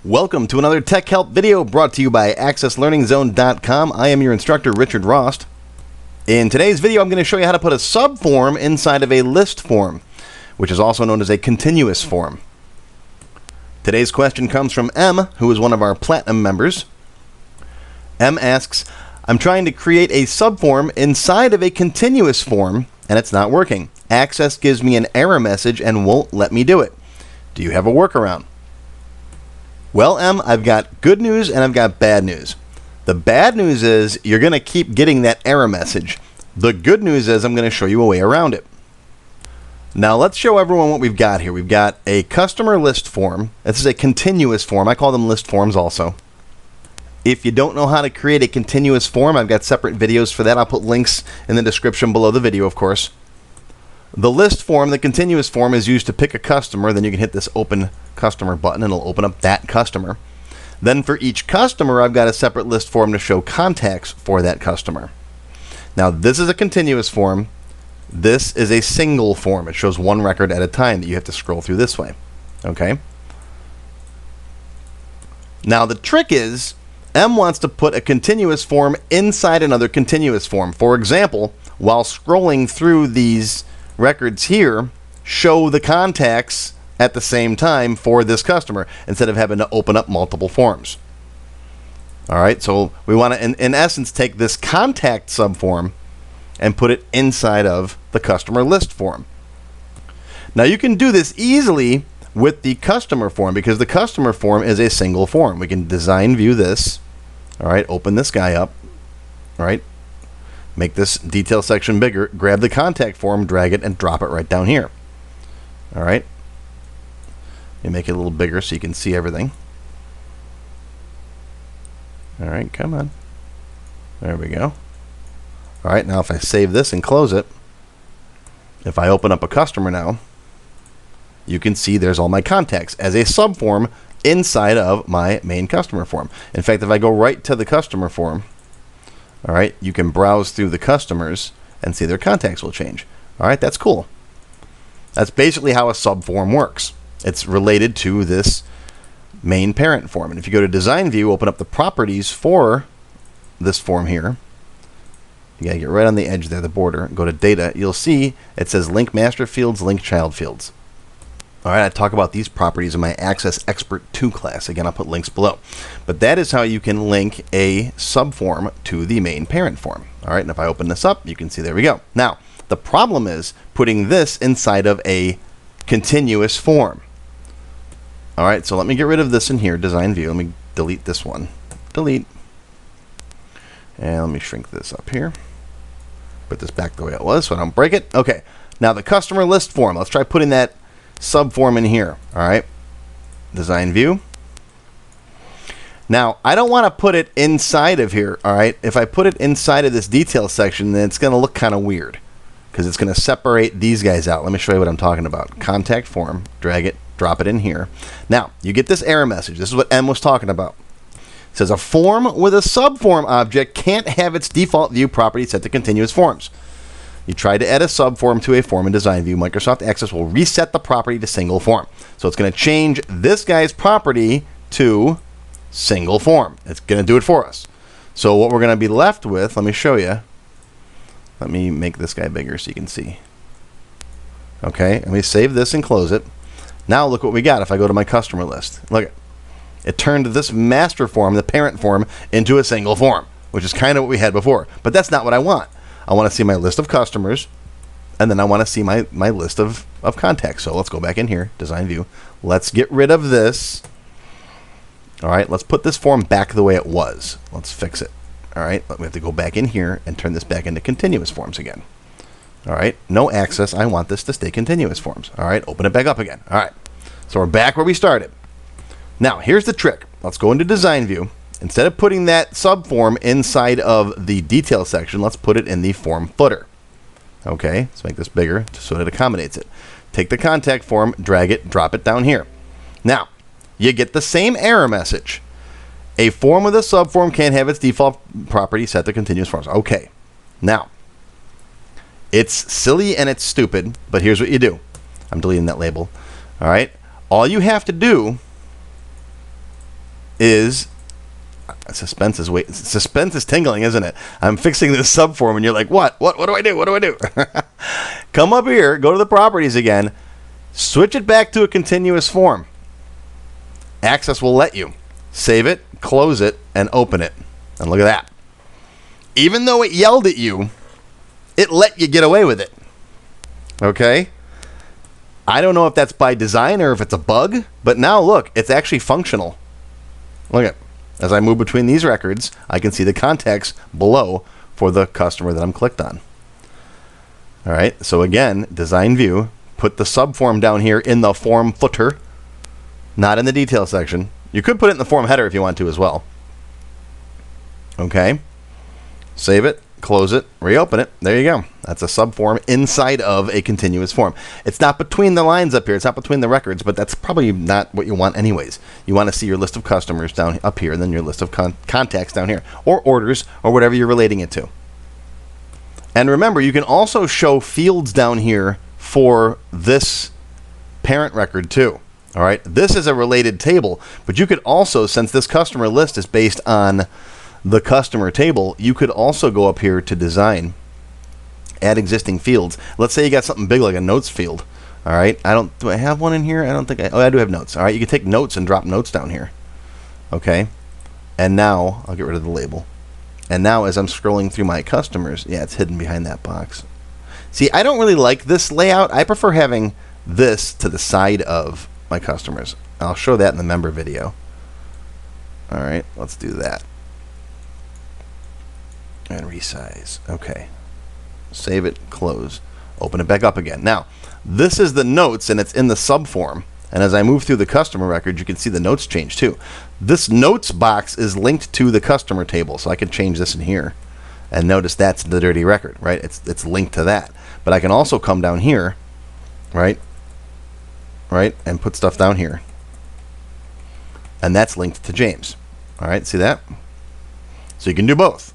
Welcome to another Tech Help video brought to you by AccessLearningZone.com. I am your instructor, Richard Rost. In today's video, I'm going to show you how to put a subform inside of a list form, which is also known as a continuous form. Today's question comes from M, who is one of our Platinum members. M asks, I'm trying to create a subform inside of a continuous form, and it's not working. Access gives me an error message and won't let me do it. Do you have a workaround? Well, Em, I've got good news and I've got bad news. The bad news is you're going to keep getting that error message. The good news is I'm going to show you a way around it. Now let's show everyone what we've got here. We've got a customer list form. This is a continuous form. I call them list forms also. If you don't know how to create a continuous form, I've got separate videos for that. I'll put links in the description below the video, of course. The list form, the continuous form, is used to pick a customer. Then you can hit this open customer button and it'll open up that customer. Then for each customer, I've got a separate list form to show contacts for that customer. Now this is a continuous form. This is a single form. It shows one record at a time that you have to scroll through this way. Okay? Now the trick is, M wants to put a continuous form inside another continuous form. For example, while scrolling through these records here, show the contacts at the same time for this customer instead of having to open up multiple forms. All right, so we want to, in essence, take this contact subform and put it inside of the customer list form. Now you can do this easily with the customer form because the customer form is a single form. We can design view this. All right, open this guy up. All right. Make this detail section bigger, grab the contact form, drag it, and drop it right down here. All right. You make it a little bigger so you can see everything. All right, come on. There we go. All right, now if I save this and close it, if I open up a customer now, you can see there's all my contacts as a subform inside of my main customer form. In fact, if I go right to the customer form, all right, you can browse through the customers and see their contacts will change. All right, that's cool. That's basically how a subform works. It's related to this main parent form. And if you go to Design View, open up the properties for this form here. You got to get right on the edge there, the border. Go to Data. You'll see it says Link Master Fields, Link Child Fields. All right, I talk about these properties in my Access Expert 2 class. Again, I'll put links below. But that is how you can link a subform to the main parent form. All right, and if I open this up, you can see there we go. Now, the problem is putting this inside of a continuous form. All right, so let me get rid of this in here, Design View. Let me delete this one. Delete. And let me shrink this up here. Put this back the way it was so I don't break it. Okay, now the customer list form. Let's try putting that subform in here. All right, Design View. Now I don't want to put it inside of here. All right, if I put it inside of this detail section, then it's going to look kind of weird because it's going to separate these guys out. Let me show you what I'm talking about. Contact form, drag it, drop it in here. Now you get this error message. This is what M was talking about. It says a form with a subform object can't have its default view property set to continuous forms. You try to add a subform to a form in Design View, Microsoft Access will reset the property to single form. So it's going to change this guy's property to single form. It's going to do it for us. So what we're going to be left with, let me show you. Let me make this guy bigger so you can see. Okay, let me save this and close it. Now look what we got if I go to my customer list. Look, it turned this master form, the parent form, into a single form, which is kind of what we had before. But that's not what I want. I want to see my list of customers, and then I want to see my list of contacts. So let's go back in here, Design View. Let's get rid of this. All right, let's put this form back the way it was. Let's fix it. All right, we have to go back in here and turn this back into continuous forms again. All right, no access. I want this to stay continuous forms. All right, open it back up again. All right, so we're back where we started. Now, here's the trick. Let's go into Design View. Instead of putting that subform inside of the detail section, let's put it in the form footer. Okay, let's make this bigger so that it accommodates it. Take the contact form, drag it, drop it down here. Now, you get the same error message. A form with a subform can't have its default property set to continuous forms. Okay, now, it's silly and it's stupid, but here's what you do. I'm deleting that label. All right, all you have to do is suspense is tingling, isn't it? I'm fixing this subform, and you're like, what do I do? What do I do? Come up here, go to the properties again, switch it back to a continuous form. Access will let you save it, close it, and open it. And look at that. Even though it yelled at you, it let you get away with it. Okay? I don't know if that's by design or if it's a bug, but now look, it's actually functional. Look at, as I move between these records, I can see the context below for the customer that I'm clicked on. All right, so again, design view, put the subform down here in the form footer, not in the detail section. You could put it in the form header if you want to as well. Okay, save it, close it, reopen it. There you go. That's a subform inside of a continuous form. It's not between the lines up here. It's not between the records, but that's probably not what you want anyways. You want to see your list of customers down up here and then your list of contacts down here, or orders, or whatever you're relating it to. And remember, you can also show fields down here for this parent record too. All right, this is a related table, but you could also, since this customer list is based on the customer table, you could also go up here to design, add existing fields. Let's say you got something big like a notes field. All right, do I have one in here? I don't think I do have notes. All right, you can take notes and drop notes down here. Okay, and now I'll get rid of the label. And now as I'm scrolling through my customers, yeah, it's hidden behind that box. See, I don't really like this layout. I prefer having this to the side of my customers. I'll show that in the member video. All right, let's do that. And resize. Okay. Save it, close, open it back up again. Now, this is the notes, and it's in the subform. And as I move through the customer record, you can see the notes change too. This notes box is linked to the customer table, so I can change this in here. And notice that's the dirty record, right? It's linked to that. But I can also come down here, right, and put stuff down here. And that's linked to James. All right, see that? So you can do both.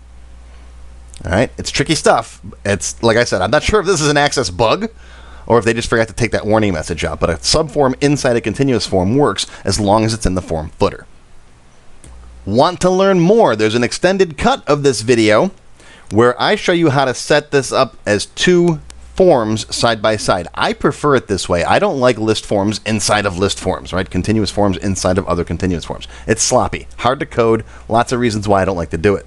All right, it's tricky stuff. It's like I said, I'm not sure if this is an access bug or if they just forgot to take that warning message out, but a subform inside a continuous form works as long as it's in the form footer. Want to learn more? There's an extended cut of this video where I show you how to set this up as two forms side by side. I prefer it this way. I don't like list forms inside of list forms, right? Continuous forms inside of other continuous forms. It's sloppy, hard to code, lots of reasons why I don't like to do it.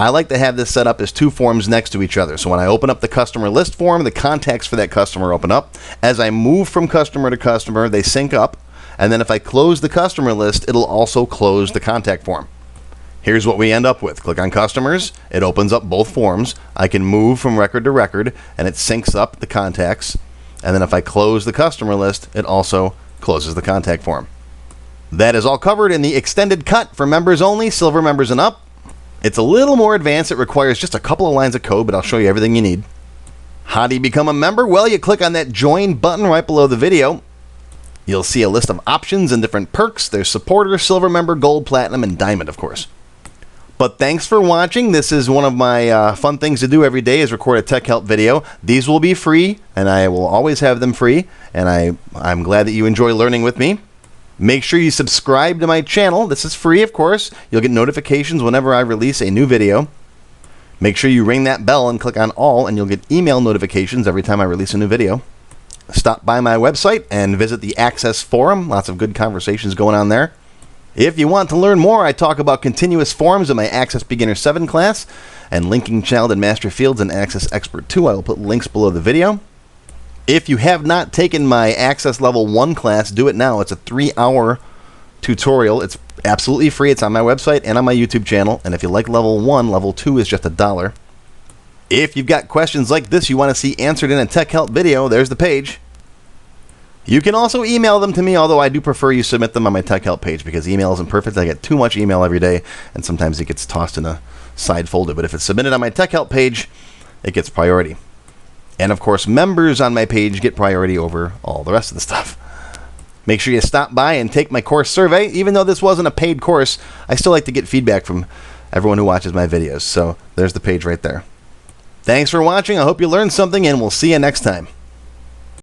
I like to have this set up as two forms next to each other. So when I open up the customer list form, the contacts for that customer open up. As I move from customer to customer, they sync up. And then if I close the customer list, it'll also close the contact form. Here's what we end up with. Click on customers. It opens up both forms. I can move from record to record, and it syncs up the contacts. And then if I close the customer list, it also closes the contact form. That is all covered in the extended cut for members only, silver members and up. It's a little more advanced. It requires just a couple of lines of code, but I'll show you everything you need. How do you become a member? Well, you click on that join button right below the video. You'll see a list of options and different perks. There's supporter, silver member, gold, platinum, and diamond, of course. But thanks for watching. This is one of my fun things to do every day is record a tech help video. These will be free, and I will always have them free. And I'm glad that you enjoy learning with me. Make sure you subscribe to my channel. This is free, of course. You'll get notifications whenever I release a new video. Make sure you ring that bell and click on all, and you'll get email notifications every time I release a new video. Stop by my website and visit the Access Forum. Lots of good conversations going on there. If you want to learn more, I talk about continuous forms in my Access Beginner 7 class and linking child and master fields in Access Expert 2. I will put links below the video. If you have not taken my Access Level 1 class, do it now. It's a 3-hour tutorial. It's absolutely free. It's on my website and on my YouTube channel. And if you like Level 1, Level 2 is just $1. If you've got questions like this you want to see answered in a tech help video, there's the page. You can also email them to me, although I do prefer you submit them on my tech help page because email isn't perfect. I get too much email every day, and sometimes it gets tossed in a side folder. But if it's submitted on my tech help page, it gets priority. And of course, members on my page get priority over all the rest of the stuff. Make sure you stop by and take my course survey. Even though this wasn't a paid course, I still like to get feedback from everyone who watches my videos. So there's the page right there. Thanks for watching. I hope you learned something, and we'll see you next time.